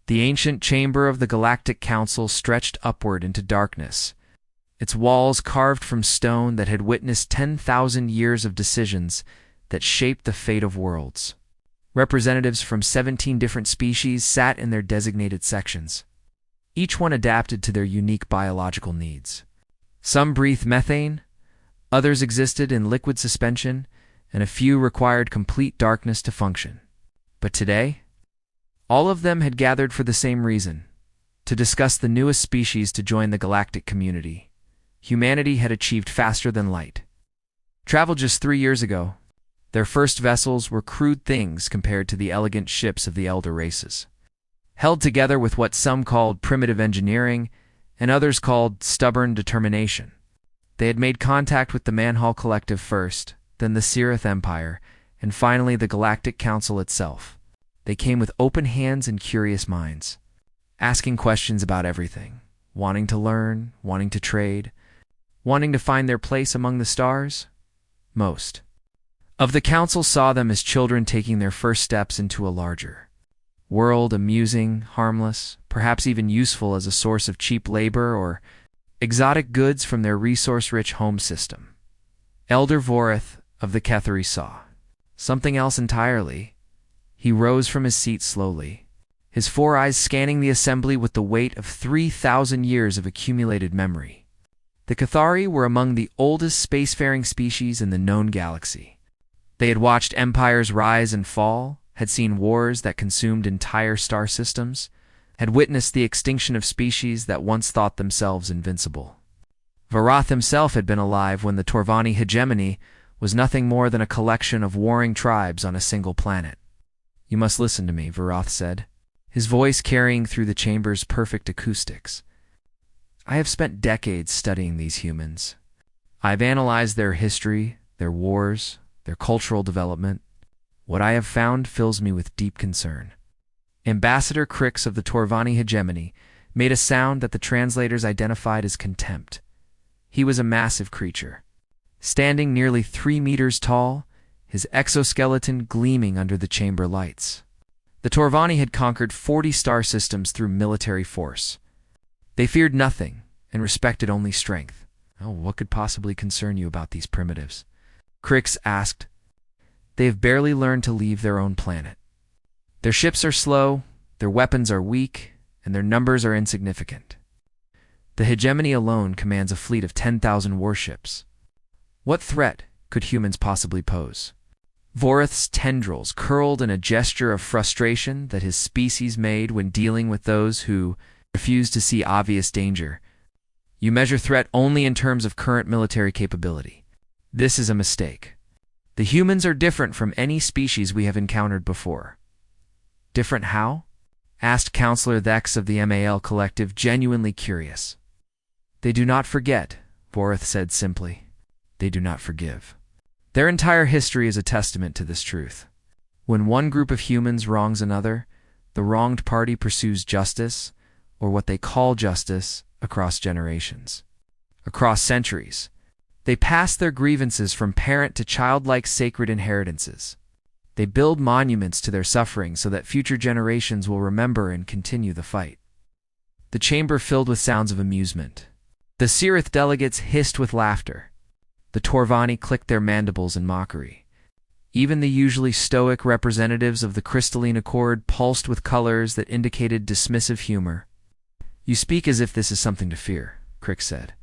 The ancient chamber of the Galactic Council stretched upward into darkness, its walls carved from stone that had witnessed 10,000 years of decisions that shaped the fate of worlds. Representatives from 17 different species sat in their designated sections, each one adapted to their unique biological needs. Some breathed methane, others existed in liquid suspension, and a few required complete darkness to function. But today, all of them had gathered for the same reason: to discuss the newest species to join the galactic community. Humanity had achieved faster than light. Traveled just 3 years ago, their first vessels were crude things compared to the elegant ships of the elder races. Held together with what some called primitive engineering and others called stubborn determination. They had made contact with the Manhall Collective first, then the Sirith Empire, and finally the Galactic Council itself. They came with open hands and curious minds, asking questions about everything, wanting to learn, wanting to trade, wanting to find their place among the stars. Most of the council saw them as children taking their first steps into a larger world, amusing, harmless, perhaps even useful as a source of cheap labor or exotic goods from their resource-rich home system. Elder Vorith of the Ketheri saw something else entirely. He rose from his seat slowly, his 4 eyes scanning the assembly with the weight of 3,000 years of accumulated memory. The Kethari were among the oldest spacefaring species in the known galaxy. They had watched empires rise and fall, had seen wars that consumed entire star systems, had witnessed the extinction of species that once thought themselves invincible. Varath himself had been alive when the Torvani hegemony was nothing more than a collection of warring tribes on a single planet. "You must listen to me," Varath said, his voice carrying through the chamber's perfect acoustics. "I have spent decades studying these humans. I've analyzed their history, their wars, their cultural development. What I have found fills me with deep concern." Ambassador Crix of the Torvani hegemony made a sound that the translators identified as contempt. He was a massive creature, standing nearly 3 meters tall, his exoskeleton gleaming under the chamber lights. The Torvani had conquered 40 star systems through military force. They feared nothing and respected only strength. "Oh, what could possibly concern you about these primitives?" Crix asked. "They have barely learned to leave their own planet. Their ships are slow, their weapons are weak, and their numbers are insignificant. The hegemony alone commands a fleet of 10,000 warships. What threat could humans possibly pose?" Vorith's tendrils curled in a gesture of frustration that his species made when dealing with those who refused to see obvious danger. "You measure threat only in terms of current military capability. This is a mistake. The humans are different from any species we have encountered before." "Different how?" asked Counselor Thex of the MAL Collective, genuinely curious. "They do not forget," Vorith said simply. "They do not forgive. Their entire history is a testament to this truth. When one group of humans wrongs another, the wronged party pursues justice, or what they call justice, across generations. Across centuries. They pass their grievances from parent to child like sacred inheritances. They build monuments to their suffering so that future generations will remember and continue the fight." The chamber filled with sounds of amusement. The Sirith delegates hissed with laughter. The Torvani clicked their mandibles in mockery. Even the usually stoic representatives of the crystalline accord pulsed with colors that indicated dismissive humor. "You speak as if this is something to fear," Crix said.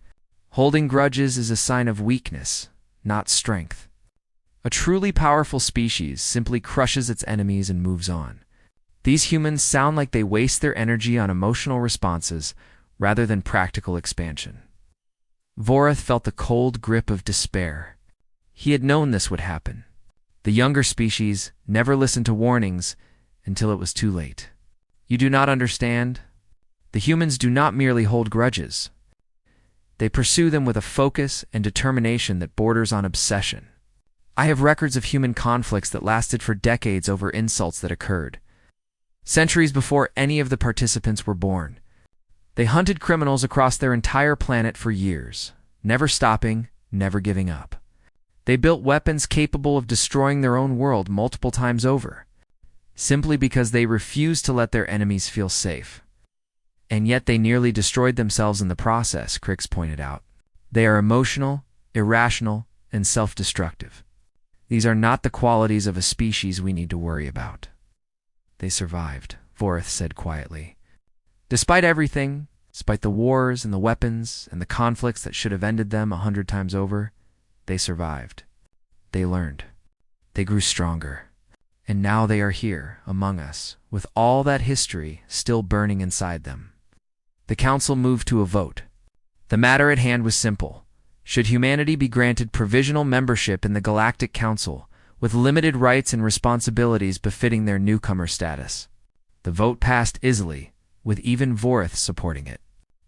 "Holding grudges is a sign of weakness, not strength. A truly powerful species simply crushes its enemies and moves on. These humans sound like they waste their energy on emotional responses rather than practical expansion." Vorith felt the cold grip of despair. He had known this would happen. The younger species never listened to warnings until it was too late. "You do not understand. The humans do not merely hold grudges. They pursue them with a focus and determination that borders on obsession. I have records of human conflicts that lasted for decades over insults that occurred centuries before any of the participants were born. They hunted criminals across their entire planet for years, never stopping, never giving up. They built weapons capable of destroying their own world multiple times over. simply because they refused to let their enemies feel safe. And yet they nearly destroyed themselves in the process, Crix pointed out. They are emotional, irrational, and self-destructive. These are not the qualities of a species we need to worry about. They survived, Vorith said quietly. Despite everything, despite the wars and the weapons and the conflicts that should have ended them 100 times over, they survived. They learned. They grew stronger. And now they are here, among us, with all that history still burning inside them. The council moved to a vote. The matter at hand was simple. Should humanity be granted provisional membership in the Galactic Council, with limited rights and responsibilities befitting their newcomer status? The vote passed easily, with even Vorith supporting it.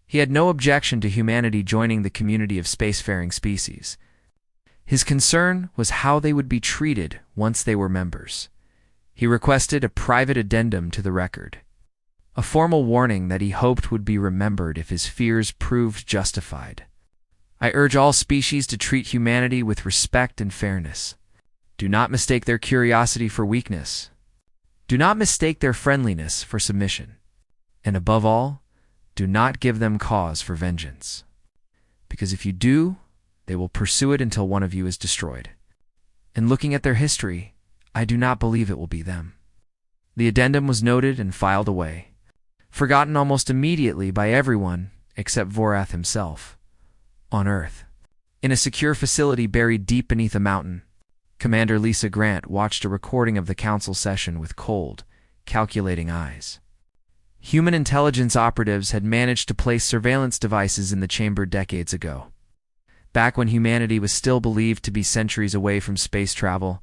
He had no objection to humanity joining the community of spacefaring species. His concern was how they would be treated once they were members. He requested a private addendum to the record, a formal warning that he hoped would be remembered if his fears proved justified. I urge all species to treat humanity with respect and fairness. Do not mistake their curiosity for weakness. Do not mistake their friendliness for submission. And above all, do not give them cause for vengeance. Because if you do, they will pursue it until one of you is destroyed. And looking at their history, I do not believe it will be them. The addendum was noted and filed away, forgotten almost immediately by everyone except Vorath himself. On Earth, in a secure facility buried deep beneath a mountain, Commander Lisa Grant watched a recording of the council session with cold, calculating eyes. Human intelligence operatives had managed to place surveillance devices in the chamber decades ago. Back when humanity was still believed to be centuries away from space travel,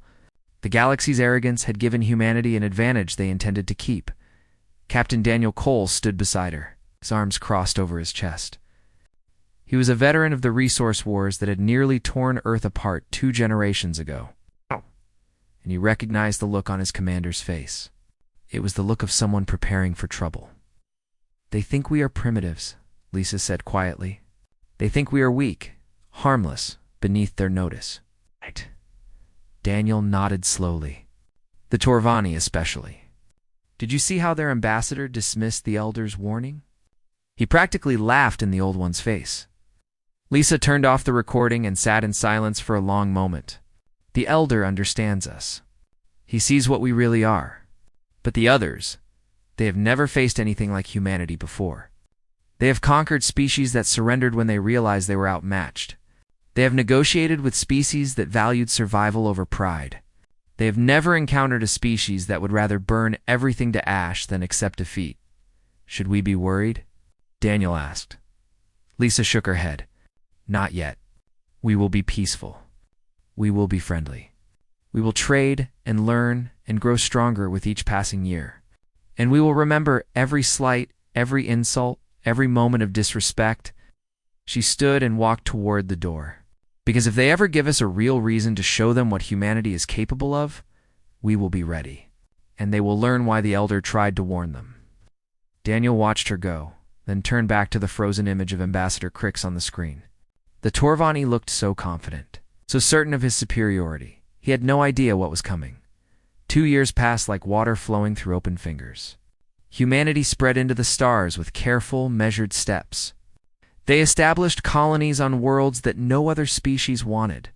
the galaxy's arrogance had given humanity an advantage they intended to keep. Captain Daniel Cole stood beside her, his arms crossed over his chest. He was a veteran of the resource wars that had nearly torn Earth apart 2 generations ago. And he recognized the look on his commander's face. It was the look of someone preparing for trouble. They think we are primitives, Lisa said quietly. They think we are weak, harmless, beneath their notice. Right. Daniel nodded slowly. The Torvani especially. Did you see how their ambassador dismissed the Elder's warning? He practically laughed in the old one's face. Lisa turned off the recording and sat in silence for a long moment. The Elder understands us. He sees what we really are. But the others, they have never faced anything like humanity before. They have conquered species that surrendered when they realized they were outmatched. They have negotiated with species that valued survival over pride. They have never encountered a species that would rather burn everything to ash than accept defeat. Should we be worried? Daniel asked. Lisa shook her head. Not yet. We will be peaceful. We will be friendly. We will trade and learn and grow stronger with each passing year. And we will remember every slight, every insult, every moment of disrespect. She stood and walked toward the door. Because if they ever give us a real reason to show them what humanity is capable of, we will be ready. And they will learn why the Elder tried to warn them. Daniel watched her go, then turned back to the frozen image of Ambassador Crix on the screen. The Torvani looked so confident, so certain of his superiority. He had no idea what was coming. 2 years passed like water flowing through open fingers. Humanity spread into the stars with careful, measured steps. They established colonies on worlds that no other species wanted,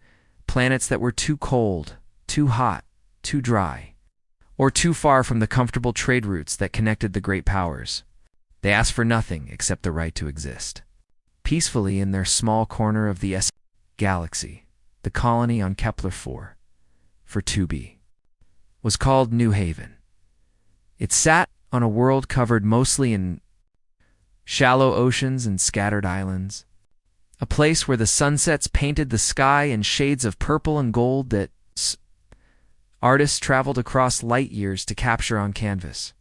planets that were too cold, too hot, too dry, or too far from the comfortable trade routes that connected the great powers. They asked for nothing except the right to exist. Peacefully in their small corner of the galaxy, the colony on Kepler 4, for 2b, was called New Haven. It sat on a world covered mostly in shallow oceans and scattered islands, a place where the sunsets painted the sky in shades of purple and gold that artists traveled across light years to capture on canvas.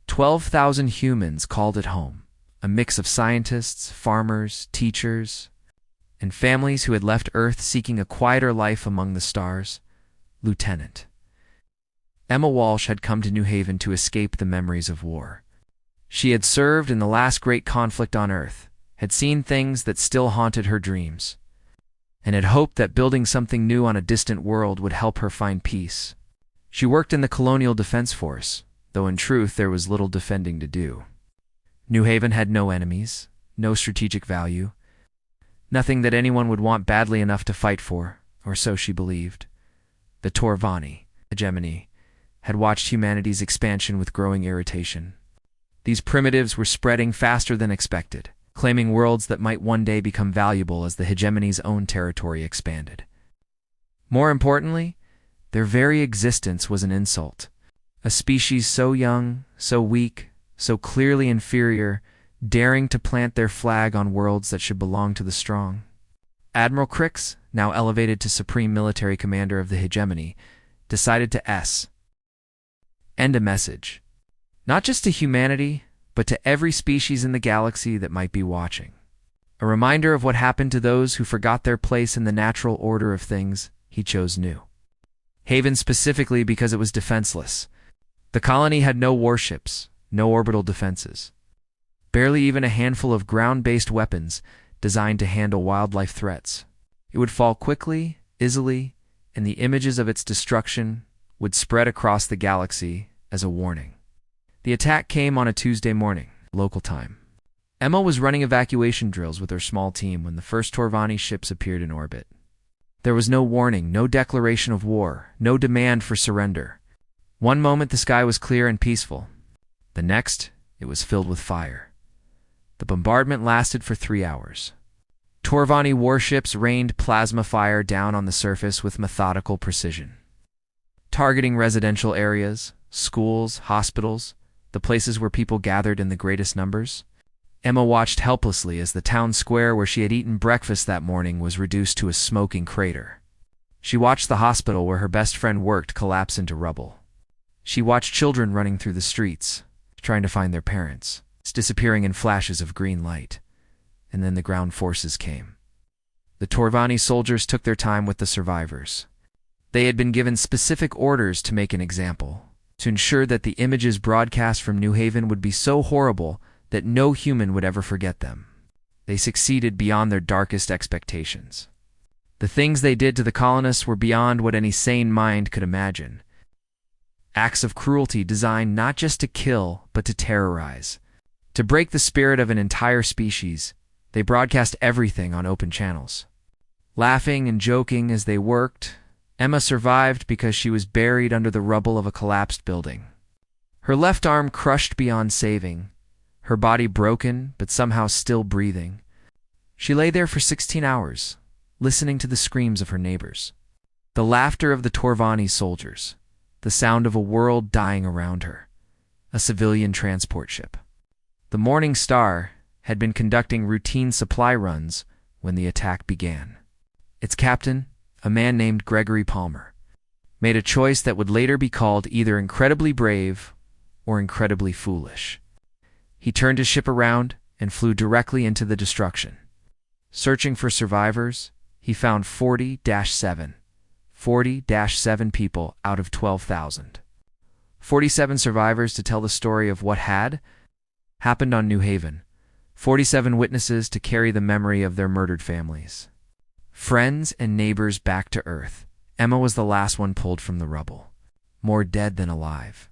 12,000 humans called it home, a mix of scientists, farmers, teachers, and families who had left Earth seeking a quieter life among the stars. Lieutenant Emma Walsh had come to New Haven to escape the memories of war. She had served in the last great conflict on Earth, had seen things that still haunted her dreams, and had hoped that building something new on a distant world would help her find peace. She worked in the Colonial Defense Force, though in truth there was little defending to do. New Haven had no enemies, no strategic value, nothing that anyone would want badly enough to fight for, or so she believed. The Torvani, hegemony, had watched humanity's expansion with growing irritation. These primitives were spreading faster than expected, claiming worlds that might one day become valuable as the hegemony's own territory expanded. More importantly, their very existence was an insult. A species so young, so weak, so clearly inferior, daring to plant their flag on worlds that should belong to the strong. Admiral Crix, now elevated to supreme military commander of the hegemony, decided to end a message, not just to humanity, but to every species in the galaxy that might be watching. A reminder of what happened to those who forgot their place in the natural order of things. He chose New Haven specifically because it was defenseless. The colony had no warships, no orbital defenses, barely even a handful of ground-based weapons designed to handle wildlife threats. It would fall quickly, easily, and the images of its destruction would spread across the galaxy as a warning. The attack came on a Tuesday morning, local time. Emma was running evacuation drills with her small team when the first Torvani ships appeared in orbit. There was no warning, no declaration of war, no demand for surrender. One moment the sky was clear and peaceful. The next, it was filled with fire. The bombardment lasted for 3 hours. Torvani warships rained plasma fire down on the surface with methodical precision, targeting residential areas, schools, hospitals, the places where people gathered in the greatest numbers. Emma watched helplessly as the town square where she had eaten breakfast that morning was reduced to a smoking crater. She watched the hospital where her best friend worked collapse into rubble. She watched children running through the streets, trying to find their parents, disappearing in flashes of green light. And then the ground forces came. The Torvani soldiers took their time with the survivors. They had been given specific orders to make an example, to ensure that the images broadcast from New Haven would be so horrible that no human would ever forget them. They succeeded beyond their darkest expectations. The things they did to the colonists were beyond what any sane mind could imagine. Acts of cruelty designed not just to kill, but to terrorize. To break the spirit of an entire species, they broadcast everything on open channels. Laughing and joking as they worked, Emma survived because she was buried under the rubble of a collapsed building. Her left arm crushed beyond saving, her body broken but somehow still breathing. She lay there for 16 hours, listening to the screams of her neighbors, the laughter of the Torvani soldiers, the sound of a world dying around her, a civilian transport ship. The Morning Star had been conducting routine supply runs when the attack began. Its captain, a man named Gregory Palmer, made a choice that would later be called either incredibly brave or incredibly foolish. He turned his ship around and flew directly into the destruction. Searching for survivors, he found 40-7 people out of 12,000. 47 survivors to tell the story of what had happened on New Haven. 47 witnesses to carry the memory of their murdered families. Friends and neighbors back to Earth. Emma was the last one pulled from the rubble, more dead than alive.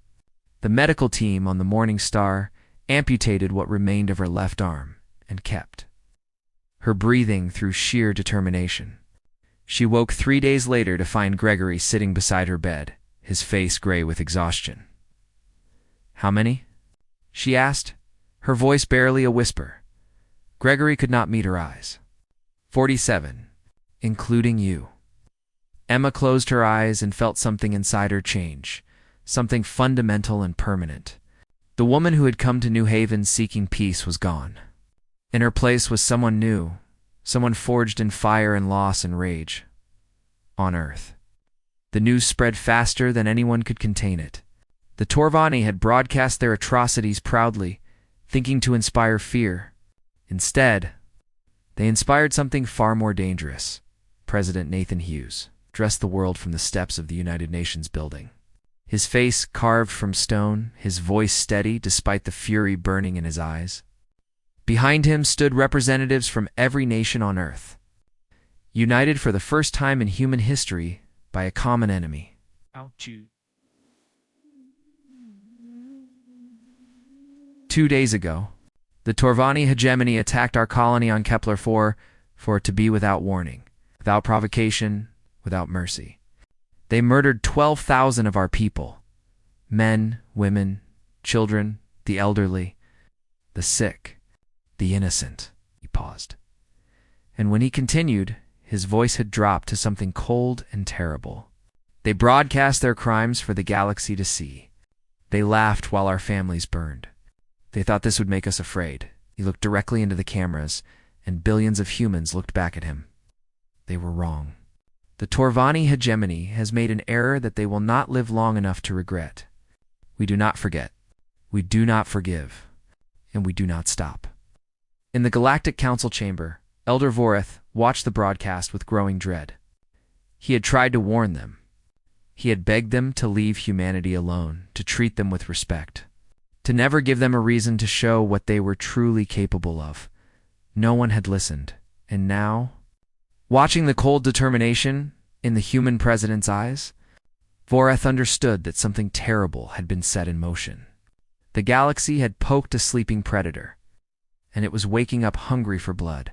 The medical team on the Morning Star amputated what remained of her left arm and kept her breathing through sheer determination. She woke 3 days later to find Gregory sitting beside her bed, his face gray with exhaustion. "How many?" she asked, her voice barely a whisper. Gregory could not meet her eyes. 47, including you." Emma closed her eyes and felt something inside her change, something fundamental and permanent. The woman who had come to New Haven seeking peace was gone. In her place was someone new, someone forged in fire and loss and rage. On Earth. The news spread faster than anyone could contain it. The Torvani had broadcast their atrocities proudly, thinking to inspire fear. Instead, they inspired something far more dangerous. President Nathan Hughes addressed the world from the steps of the United Nations building. His face carved from stone, his voice steady despite the fury burning in his eyes. Behind him stood representatives from every nation on Earth, united for the first time in human history by a common enemy. 2 days ago, the Torvani hegemony attacked our colony on Kepler 4 for it to be without warning, without provocation, without mercy. They murdered 12,000 of our people. Men, women, children, the elderly, the sick, the innocent. He paused. And when he continued, his voice had dropped to something cold and terrible. They broadcast their crimes for the galaxy to see. They laughed while our families burned. They thought this would make us afraid. He looked directly into the cameras, and billions of humans looked back at him. They were wrong. The Torvani hegemony has made an error that they will not live long enough to regret. We do not forget. We do not forgive. And we do not stop. In the Galactic Council chamber, Elder Voreth watched the broadcast with growing dread. He had tried to warn them. He had begged them to leave humanity alone, to treat them with respect, to never give them a reason to show what they were truly capable of. No one had listened, and now, watching the cold determination in the human president's eyes, Voreth understood that something terrible had been set in motion. The galaxy had poked a sleeping predator, and it was waking up hungry for blood.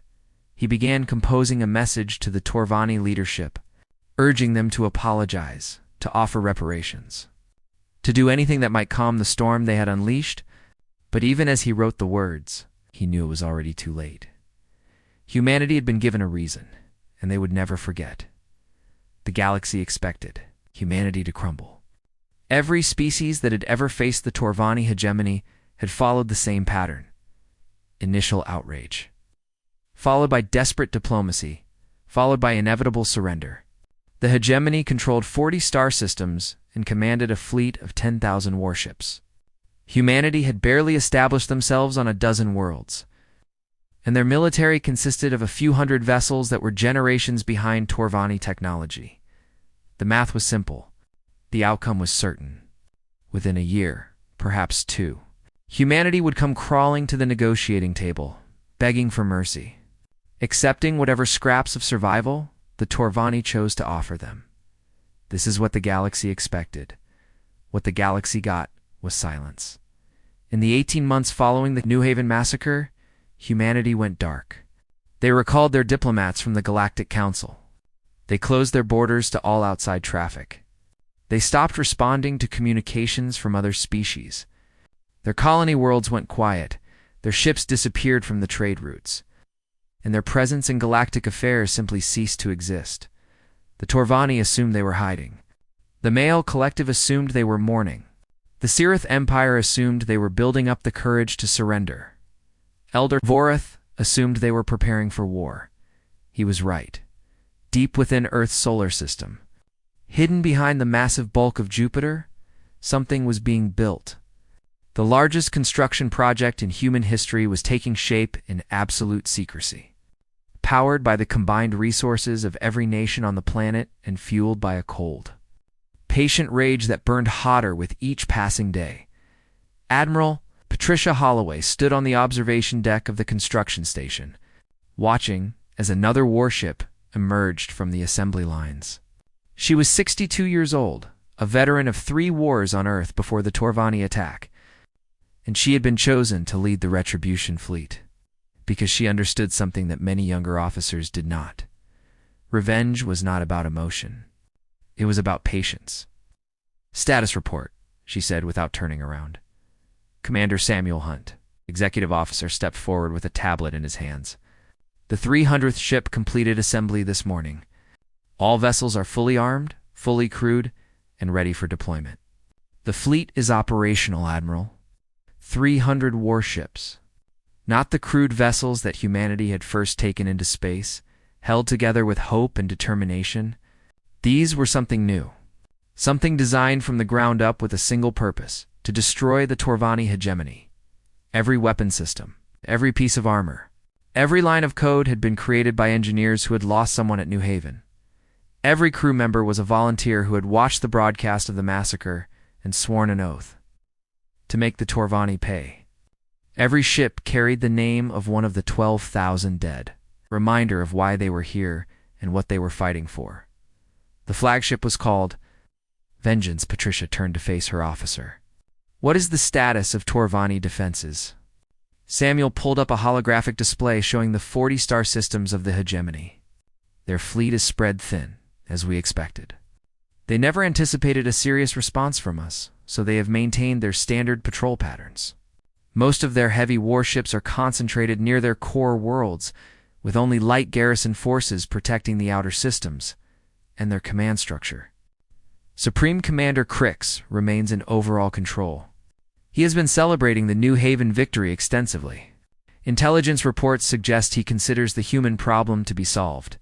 He began composing a message to the Torvani leadership, urging them to apologize, to offer reparations, to do anything that might calm the storm they had unleashed. But even as he wrote the words, he knew it was already too late. Humanity had been given a reason, and they would never forget. The galaxy expected humanity to crumble. Every species that had ever faced the Torvani hegemony had followed the same pattern. Initial outrage, followed by desperate diplomacy, followed by inevitable surrender. The hegemony controlled 40 star systems and commanded a fleet of 10,000 warships. Humanity had barely established themselves on a dozen worlds, and their military consisted of a few hundred vessels that were generations behind Torvani technology. The math was simple. The outcome was certain. Within a year, perhaps 2, humanity would come crawling to the negotiating table, begging for mercy, accepting whatever scraps of survival the Torvani chose to offer them. This is what the galaxy expected. What the galaxy got was silence. In the 18 months following the New Haven massacre, humanity went dark. They recalled their diplomats from the Galactic Council. They closed their borders to all outside traffic. They stopped responding to communications from other species. Their colony worlds went quiet. Their ships disappeared from the trade routes, and their presence in galactic affairs simply ceased to exist. The Torvani assumed they were hiding. The male collective assumed they were mourning. The Sirith Empire assumed they were building up the courage to surrender. Elder Voreth assumed they were preparing for war. He was right. Deep within Earth's solar system, hidden behind the massive bulk of Jupiter, something was being built. The largest construction project in human history was taking shape in absolute secrecy, powered by the combined resources of every nation on the planet and fueled by a cold, patient rage that burned hotter with each passing day. Admiral Patricia Holloway stood on the observation deck of the construction station, watching as another warship emerged from the assembly lines. She was 62 years old, a veteran of 3 wars on Earth before the Torvani attack, and she had been chosen to lead the Retribution fleet because she understood something that many younger officers did not. Revenge was not about emotion. It was about patience. "Status report," she said without turning around. Commander Samuel Hunt, executive officer, stepped forward with a tablet in his hands. "The 300th ship completed assembly this morning. All vessels are fully armed, fully crewed, and ready for deployment. The fleet is operational, Admiral. 300 warships. Not the crewed vessels that humanity had first taken into space, held together with hope and determination. These were something new. Something designed from the ground up with a single purpose, to destroy the Torvani hegemony. Every weapon system, every piece of armor, every line of code had been created by engineers who had lost someone at New Haven. Every crew member was a volunteer who had watched the broadcast of the massacre and sworn an oath to make the Torvani pay. Every ship carried the name of one of the 12,000 dead, a reminder of why they were here and what they were fighting for. The flagship was called Vengeance. Patricia turned to face her officer. What is the status of Torvani defenses? Samuel pulled up a holographic display showing the 40 star systems of the hegemony. Their fleet is spread thin, as we expected. They never anticipated a serious response from us, so they have maintained their standard patrol patterns. Most of their heavy warships are concentrated near their core worlds, with only light garrison forces protecting the outer systems and their command structure. Supreme Commander Crix remains in overall control. He has been celebrating the New Haven victory extensively. Intelligence reports suggest he considers the human problem to be solved.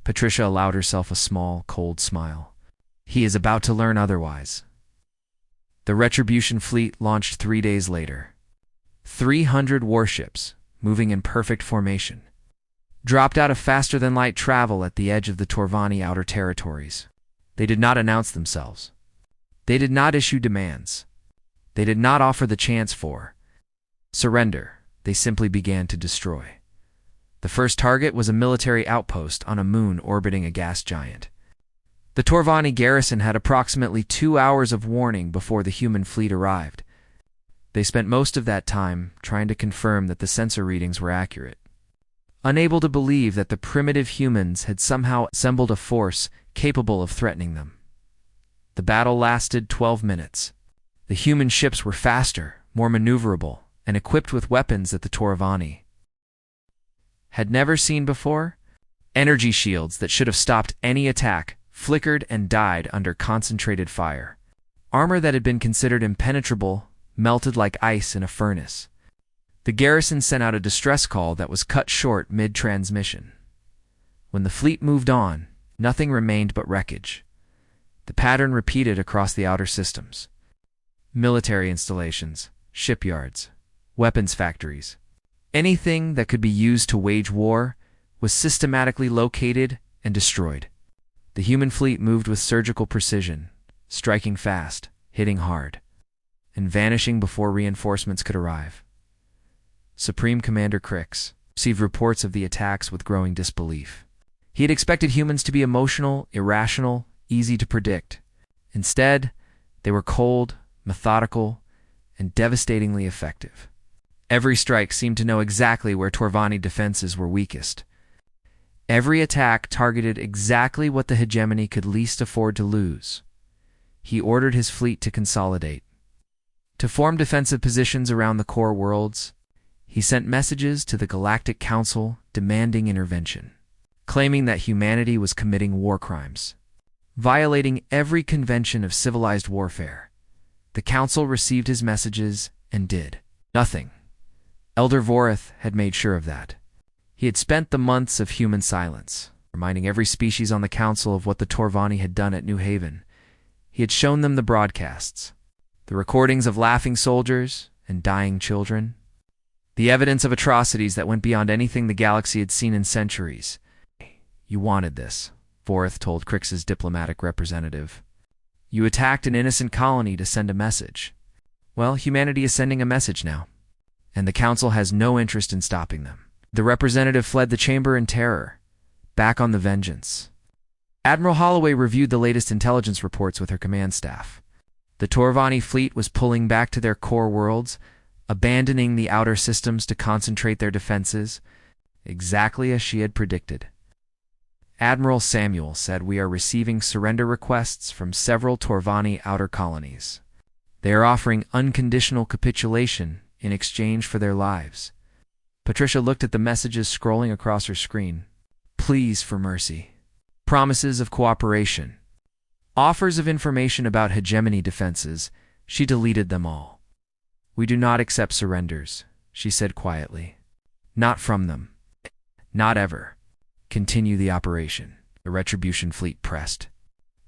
Patricia allowed herself a small, cold smile. He is about to learn otherwise. The Retribution fleet launched 3 days later. 300 warships, moving in perfect formation, dropped out of faster-than-light travel at the edge of the Torvani outer territories. They did not announce themselves. They did not issue demands. They did not offer the chance for surrender. They simply began to destroy. The first target was a military outpost on a moon orbiting a gas giant. The Torvani garrison had approximately 2 hours of warning before the human fleet arrived. They spent most of that time trying to confirm that the sensor readings were accurate, unable to believe that the primitive humans had somehow assembled a force capable of threatening them. The battle lasted 12 minutes. The human ships were faster, more maneuverable, and equipped with weapons that the Torvani had never seen before. Energy shields that should have stopped any attack flickered and died under concentrated fire. Armor that had been considered impenetrable melted like ice in a furnace. The garrison sent out a distress call that was cut short mid-transmission. When the fleet moved on, nothing remained but wreckage. The pattern repeated across the outer systems. Military installations, shipyards, weapons factories. Anything that could be used to wage war was systematically located and destroyed. The human fleet moved with surgical precision, striking fast, hitting hard, and vanishing before reinforcements could arrive. Supreme Commander Crix received reports of the attacks with growing disbelief. He had expected humans to be emotional, irrational, easy to predict. Instead, they were cold, methodical, and devastatingly effective. Every strike seemed to know exactly where Torvani defenses were weakest. Every attack targeted exactly what the hegemony could least afford to lose. He ordered his fleet to consolidate, to form defensive positions around the core worlds. He sent messages to the Galactic Council demanding intervention, claiming that humanity was committing war crimes, violating every convention of civilized warfare. The Council received his messages and did nothing. Elder Voreth had made sure of that. He had spent the months of human silence, reminding every species on the Council of what the Torvani had done at New Haven. He had shown them the broadcasts, the recordings of laughing soldiers and dying children, the evidence of atrocities that went beyond anything the galaxy had seen in centuries. You wanted this, Voreth told Crix's diplomatic representative. You attacked an innocent colony to send a message. Well, humanity is sending a message now, and the Council has no interest in stopping them. The representative fled the chamber in terror, back on the vengeance. Admiral Holloway reviewed the latest intelligence reports with her command staff. The Torvani fleet was pulling back to their core worlds, abandoning the outer systems to concentrate their defenses, exactly as she had predicted. Admiral Samuel said, "We are receiving surrender requests from several Torvani outer colonies. They are offering unconditional capitulation in exchange for their lives." Patricia looked at the messages scrolling across her screen. Pleas for mercy. Promises of cooperation. Offers of information about hegemony defenses. She deleted them all. "We do not accept surrenders," she said quietly. "Not from them. Not ever. Continue the operation." The Retribution fleet pressed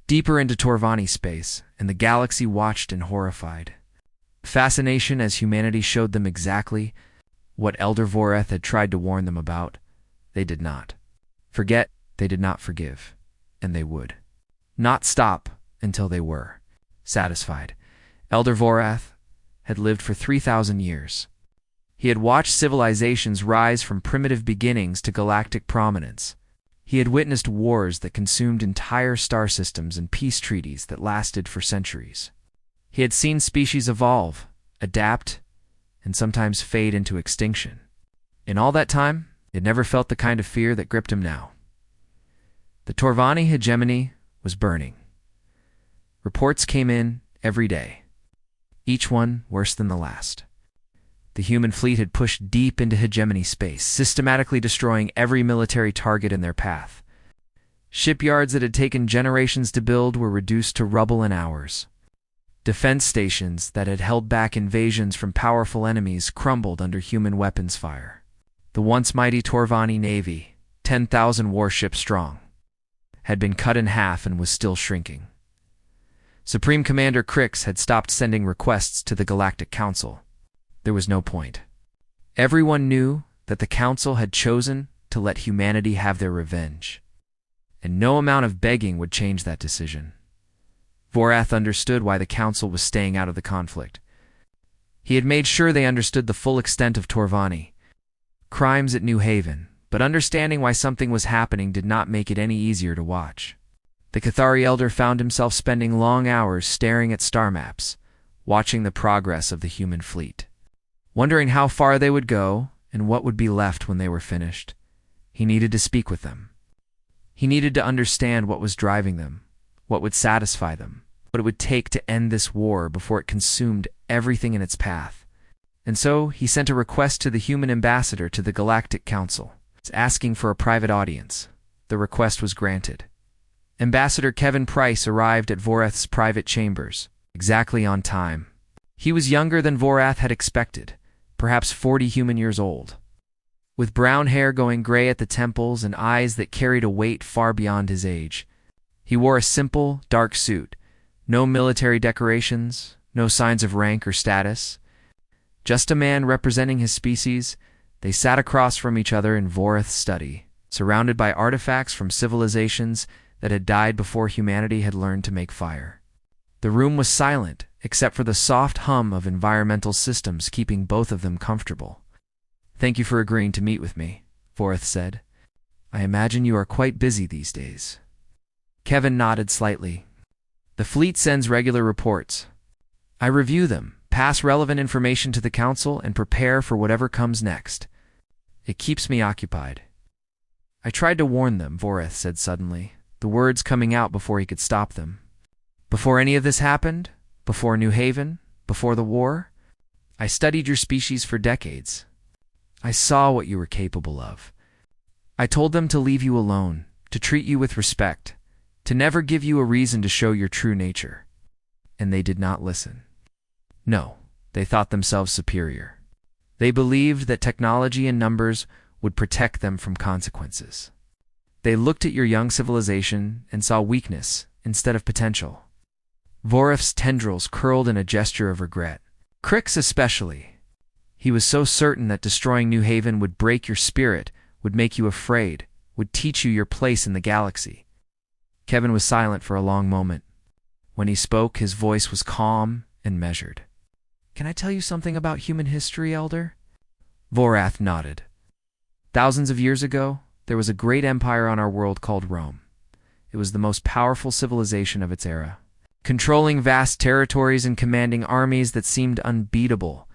deeper into Torvani space, and the galaxy watched in horrified fascination as humanity showed them exactly what Elder Voreth had tried to warn them about. They did not forget, they did not forgive, and they would not stop until they were satisfied. Elder Voreth had lived for 3,000 years. He had watched civilizations rise from primitive beginnings to galactic prominence. He had witnessed wars that consumed entire star systems and peace treaties that lasted for centuries. He had seen species evolve, adapt, and sometimes fade into extinction. In all that time, he had never felt the kind of fear that gripped him now. The Torvani hegemony was burning. Reports came in every day, each one worse than the last. The human fleet had pushed deep into hegemony space, systematically destroying every military target in their path. Shipyards that had taken generations to build were reduced to rubble in hours. Defense stations that had held back invasions from powerful enemies crumbled under human weapons fire. The once mighty Torvani navy, 10,000 warships strong, had been cut in half and was still shrinking. Supreme Commander Crix had stopped sending requests to the Galactic Council. There was no point. Everyone knew that the Council had chosen to let humanity have their revenge, and no amount of begging would change that decision. Vorath understood why the Council was staying out of the conflict. He had made sure they understood the full extent of Torvani crimes at New Haven, but understanding why something was happening did not make it any easier to watch. The Cathari Elder found himself spending long hours staring at star maps, watching the progress of the human fleet, wondering how far they would go and what would be left when they were finished. He needed to speak with them. He needed to understand what was driving them, what would satisfy them, what it would take to end this war before it consumed everything in its path. And so he sent a request to the human ambassador to the Galactic Council, asking for a private audience. The request was granted. Ambassador Kevin Price arrived at Vorath's private chambers, exactly on time. He was younger than Vorath had expected, perhaps 40 human years old, with brown hair going gray at the temples and eyes that carried a weight far beyond his age. He wore a simple, dark suit, no military decorations, no signs of rank or status. Just a man representing his species. They sat across from each other in Vorath's study, surrounded by artifacts from civilizations that had died before humanity had learned to make fire. The room was silent, except for the soft hum of environmental systems keeping both of them comfortable. "Thank you for agreeing to meet with me," Vorath said. "I imagine you are quite busy these days." Kevin nodded slightly. "The fleet sends regular reports. I review them, pass relevant information to the Council, and prepare for whatever comes next. It keeps me occupied." "I tried to warn them," Vorath said suddenly, the words coming out before he could stop them. "Before any of this happened, before New Haven, before the war, I studied your species for decades. I saw what you were capable of. I told them to leave you alone, to treat you with respect, to never give you a reason to show your true nature. And they did not listen. No, they thought themselves superior. They believed that technology and numbers would protect them from consequences. They looked at your young civilization and saw weakness instead of potential." Vorath's tendrils curled in a gesture of regret. Crix especially. He was so certain that destroying New Haven would break your spirit, would make you afraid, would teach you your place in the galaxy. Kevin was silent for a long moment. When he spoke, his voice was calm and measured. "Can I tell you something about human history, Elder?" Vorath nodded. "Thousands of years ago, there was a great empire on our world called Rome. It was the most powerful civilization of its era, controlling vast territories and commanding armies that seemed unbeatable.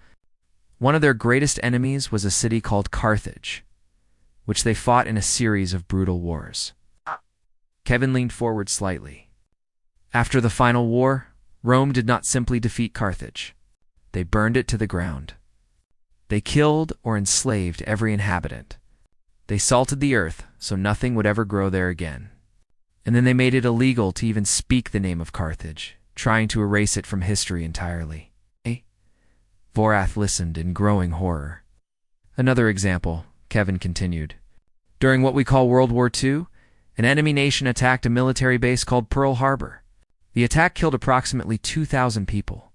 One of their greatest enemies was a city called Carthage, which they fought in a series of brutal wars." Kevin leaned forward slightly. "After the final war, Rome did not simply defeat Carthage. They burned it to the ground. They killed or enslaved every inhabitant. They salted the earth so nothing would ever grow there again. And then they made it illegal to even speak the name of Carthage, trying to erase it from history entirely." Vorath listened in growing horror. "Another example," Kevin continued. "During what we call World War II, an enemy nation attacked a military base called Pearl Harbor. The attack killed approximately 2,000 people.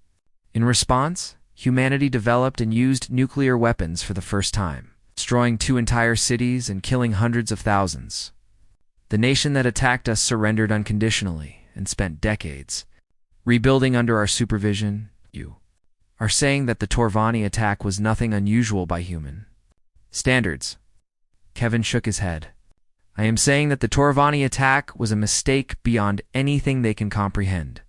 In response, humanity developed and used nuclear weapons for the first time, destroying 2 entire cities and killing hundreds of thousands. The nation that attacked us surrendered unconditionally and spent decades rebuilding under our supervision. You are saying that the Torvani attack was nothing unusual by human standards." Kevin shook his head. "I am saying that the Torvani attack was a mistake beyond anything they can comprehend.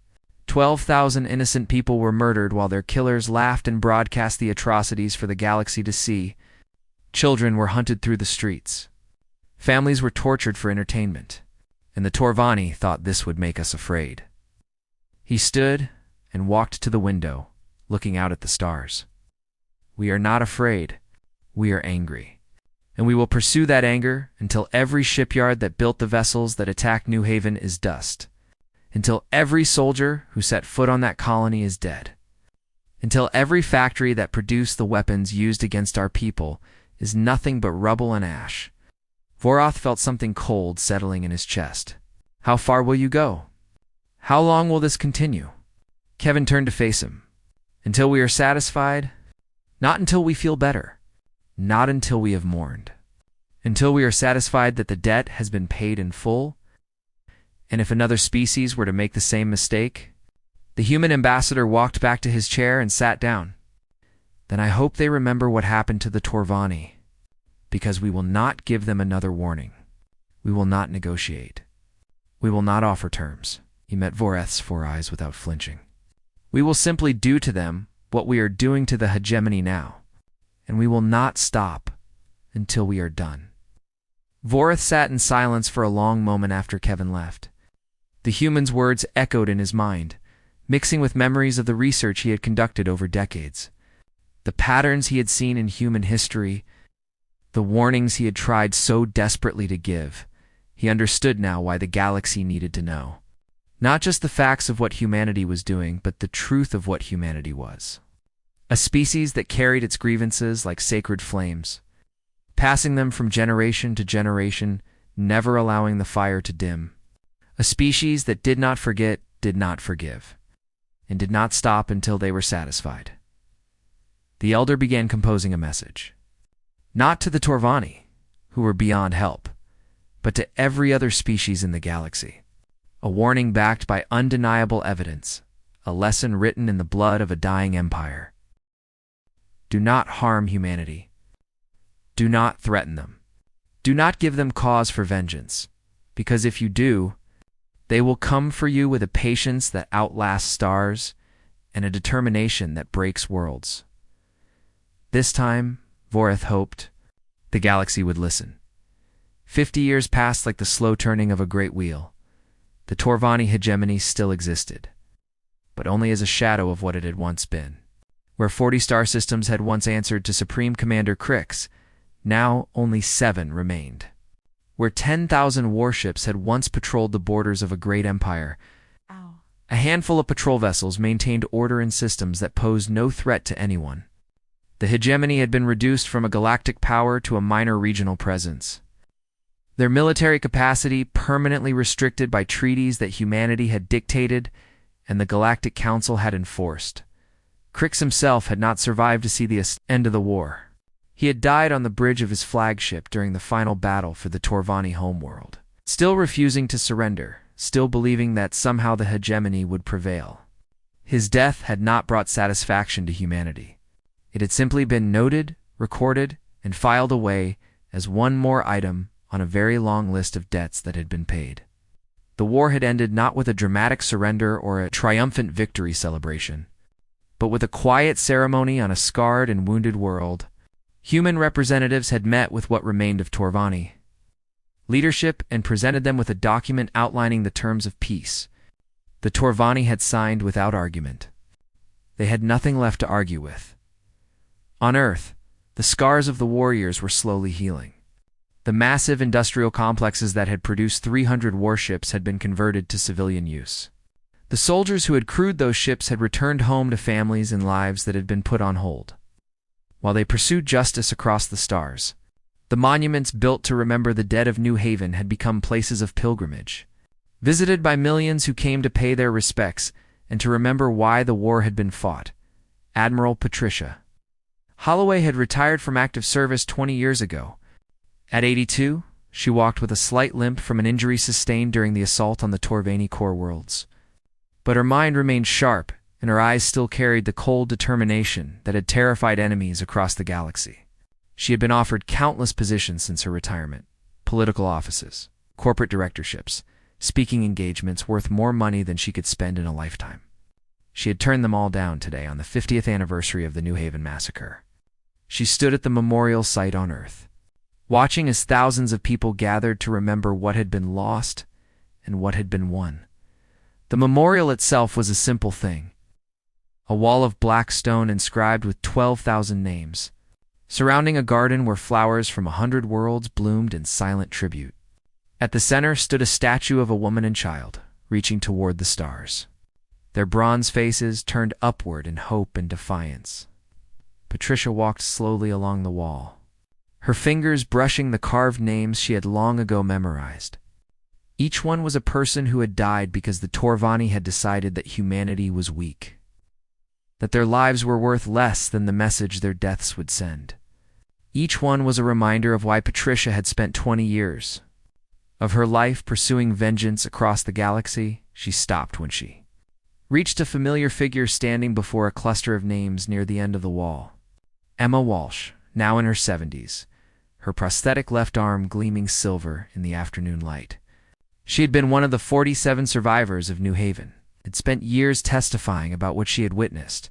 12,000 innocent people were murdered while their killers laughed and broadcast the atrocities for the galaxy to see. Children were hunted through the streets. Families were tortured for entertainment, and the Torvani thought this would make us afraid. He stood and walked to the window, looking out at the stars. We are not afraid. We are angry. And we will pursue that anger until every shipyard that built the vessels that attacked New Haven is dust. Until every soldier who set foot on that colony is dead. Until every factory that produced the weapons used against our people is nothing but rubble and ash. Voroth felt something cold settling in his chest. How far will you go? How long will this continue? Kevin turned to face him. Until we are satisfied? Not until we feel better. Not until we have mourned. Until we are satisfied that the debt has been paid in full. And if another species were to make the same mistake? The human ambassador walked back to his chair and sat down. Then I hope they remember what happened to the Torvani, because we will not give them another warning. We will not negotiate. We will not offer terms. He met Voroth's 4 eyes without flinching. We will simply do to them what we are doing to the hegemony now, and we will not stop until we are done. Voroth sat in silence for a long moment after Kevin left. The human's words echoed in his mind, mixing with memories of the research he had conducted over decades. The patterns he had seen in human history, the warnings he had tried so desperately to give. He understood now why the galaxy needed to know. Not just the facts of what humanity was doing, but the truth of what humanity was. A species that carried its grievances like sacred flames, passing them from generation to generation, never allowing the fire to dim. A species that did not forget, did not forgive, and did not stop until they were satisfied. The elder began composing a message. Not to the Torvani, who were beyond help, but to every other species in the galaxy. A warning backed by undeniable evidence, a lesson written in the blood of a dying empire. Do not harm humanity. Do not threaten them. Do not give them cause for vengeance, because if you do, they will come for you with a patience that outlasts stars and a determination that breaks worlds. This time, Voroth hoped, the galaxy would listen. 50 years passed like the slow turning of a great wheel. The Torvani hegemony still existed, but only as a shadow of what it had once been. Where 40 star systems had once answered to Supreme Commander Crix, now only 7 remained. Where 10,000 warships had once patrolled the borders of a great empire, a handful of patrol vessels maintained order in systems that posed no threat to anyone. The hegemony had been reduced from a galactic power to a minor regional presence. Their military capacity permanently restricted by treaties that humanity had dictated and the Galactic Council had enforced. Crix himself had not survived to see the end of the war. He had died on the bridge of his flagship during the final battle for the Torvani homeworld, still refusing to surrender, still believing that somehow the hegemony would prevail. His death had not brought satisfaction to humanity. It had simply been noted, recorded, and filed away as one more item on a very long list of debts that had been paid. The war had ended not with a dramatic surrender or a triumphant victory celebration, but with a quiet ceremony on a scarred and wounded world. Human representatives had met with what remained of Torvani leadership and presented them with a document outlining the terms of peace. The Torvani had signed without argument. They had nothing left to argue with. On Earth, the scars of the warriors were slowly healing. The massive industrial complexes that had produced 300 warships had been converted to civilian use. The soldiers who had crewed those ships had returned home to families and lives that had been put on hold. While they pursued justice across the stars, the monuments built to remember the dead of New Haven had become places of pilgrimage, visited by millions who came to pay their respects and to remember why the war had been fought. Admiral Patricia Holloway had retired from active service 20 years ago. At 82, she walked with a slight limp from an injury sustained during the assault on the Torvani core worlds. But her mind remained sharp, and her eyes still carried the cold determination that had terrified enemies across the galaxy. She had been offered countless positions since her retirement: political offices, corporate directorships, speaking engagements worth more money than she could spend in a lifetime. She had turned them all down today on the 50th anniversary of the New Haven massacre. She stood at the memorial site on Earth, watching as thousands of people gathered to remember what had been lost and what had been won. The memorial itself was a simple thing, a wall of black stone inscribed with 12,000 names, surrounding a garden where flowers from 100 worlds bloomed in silent tribute. At the center stood a statue of a woman and child, reaching toward the stars, their bronze faces turned upward in hope and defiance. Patricia walked slowly along the wall, her fingers brushing the carved names she had long ago memorized. Each one was a person who had died because the Torvani had decided that humanity was weak, that their lives were worth less than the message their deaths would send. Each one was a reminder of why Patricia had spent 20 years of her life pursuing vengeance across the galaxy. She stopped when she reached a familiar figure standing before a cluster of names near the end of the wall. Emma Walsh, now in her 70s, her prosthetic left arm gleaming silver in the afternoon light. She had been one of the 47 survivors of New Haven, had spent years testifying about what she had witnessed,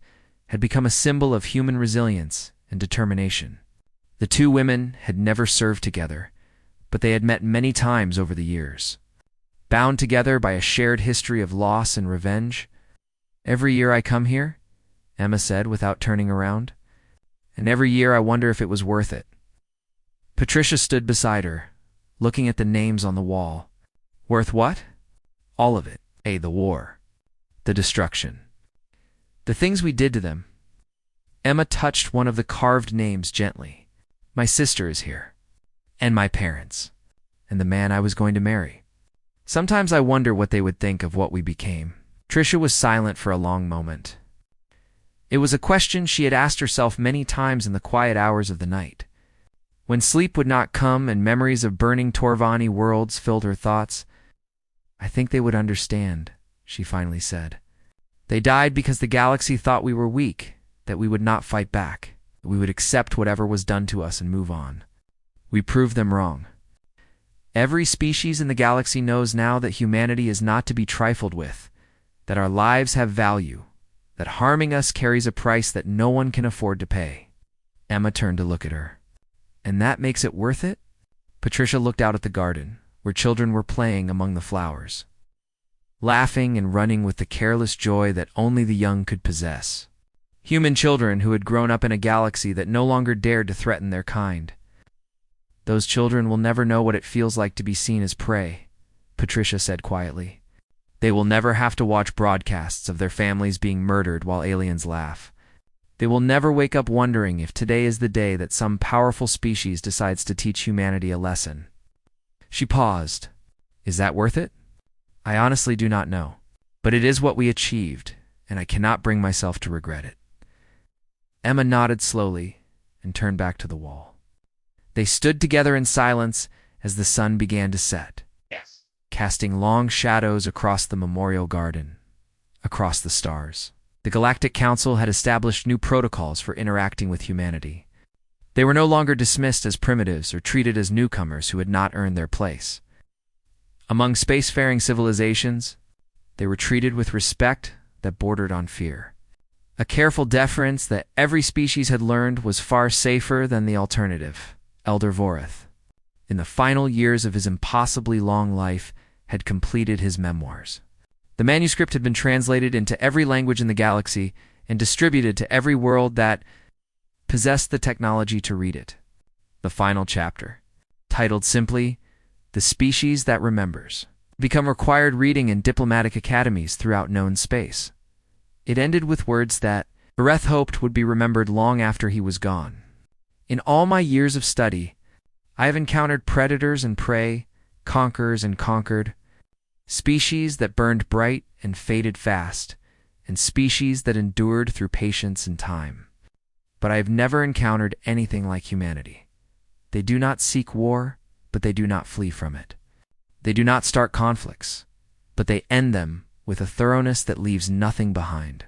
had become a symbol of human resilience and determination. The two women had never served together, but they had met many times over the years. Bound together by a shared history of loss and revenge. "Every year I come here," Emma said without turning around, "and every year I wonder if it was worth it." Patricia stood beside her, looking at the names on the wall. Worth what? All of it. The war. The destruction. The things we did to them. Emma touched one of the carved names gently. "My sister is here. And my parents. And the man I was going to marry. Sometimes I wonder what they would think of what we became." Patricia was silent for a long moment. It was a question she had asked herself many times in the quiet hours of the night. When sleep would not come and memories of burning Torvani worlds filled her thoughts. "I think they would understand," she finally said. "They died because the galaxy thought we were weak, that we would not fight back, that we would accept whatever was done to us and move on. We proved them wrong. Every species in the galaxy knows now that humanity is not to be trifled with, that our lives have value, that harming us carries a price that no one can afford to pay." Emma turned to look at her. "And that makes it worth it?" Patricia looked out at the garden, where children were playing among the flowers, laughing and running with the careless joy that only the young could possess. Human children who had grown up in a galaxy that no longer dared to threaten their kind. "Those children will never know what it feels like to be seen as prey," Patricia said quietly. "They will never have to watch broadcasts of their families being murdered while aliens laugh. They will never wake up wondering if today is the day that some powerful species decides to teach humanity a lesson." She paused. "Is that worth it? I honestly do not know. But it is what we achieved, and I cannot bring myself to regret it." Emma nodded slowly and turned back to the wall. They stood together in silence as the sun began to set, casting long shadows across the memorial garden, across the stars. The Galactic Council had established new protocols for interacting with humanity. They were no longer dismissed as primitives or treated as newcomers who had not earned their place. Among spacefaring civilizations, they were treated with respect that bordered on fear. A careful deference that every species had learned was far safer than the alternative. Elder Voreth, in the final years of his impossibly long life, had completed his memoirs. The manuscript had been translated into every language in the galaxy and distributed to every world that possessed the technology to read it. The final chapter, titled simply, "The Species That Remembers," become required reading in diplomatic academies throughout known space. It ended with words that Voreth hoped would be remembered long after he was gone. "In all my years of study, I have encountered predators and prey, conquerors and conquered, species that burned bright and faded fast, and species that endured through patience and time. But I have never encountered anything like humanity. They do not seek war, but they do not flee from it. They do not start conflicts, but they end them with a thoroughness that leaves nothing behind.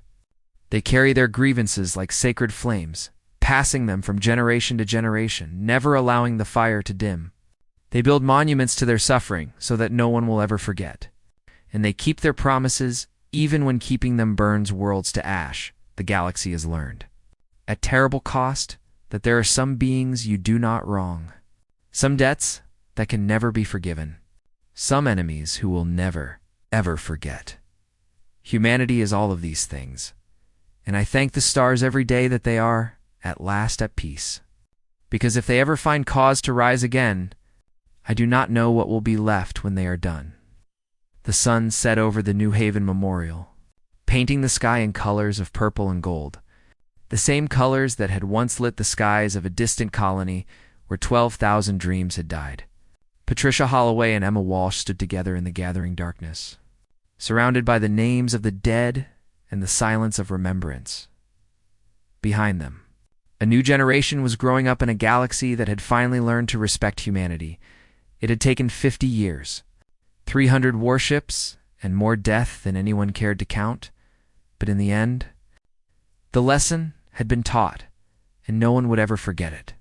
They carry their grievances like sacred flames, passing them from generation to generation, never allowing the fire to dim. They build monuments to their suffering so that no one will ever forget. And they keep their promises Even when keeping them burns worlds to ash, the galaxy has learned, at terrible cost, that there are some beings you do not wrong, some debts that can never be forgiven, some enemies who will never, ever forget. Humanity is all of these things, and I thank the stars every day that they are, at last, at peace. Because if they ever find cause to rise again, I do not know what will be left when they are done. The sun set over the New Haven Memorial, painting the sky in colors of purple and gold, the same colors that had once lit the skies of a distant colony where 12,000 dreams had died. Patricia Holloway and Emma Walsh stood together in the gathering darkness, surrounded by the names of the dead and the silence of remembrance. Behind them, a new generation was growing up in a galaxy that had finally learned to respect humanity. It had taken 50 years, 300 warships, and more death than anyone cared to count, but in the end, the lesson had been taught, and no one would ever forget it.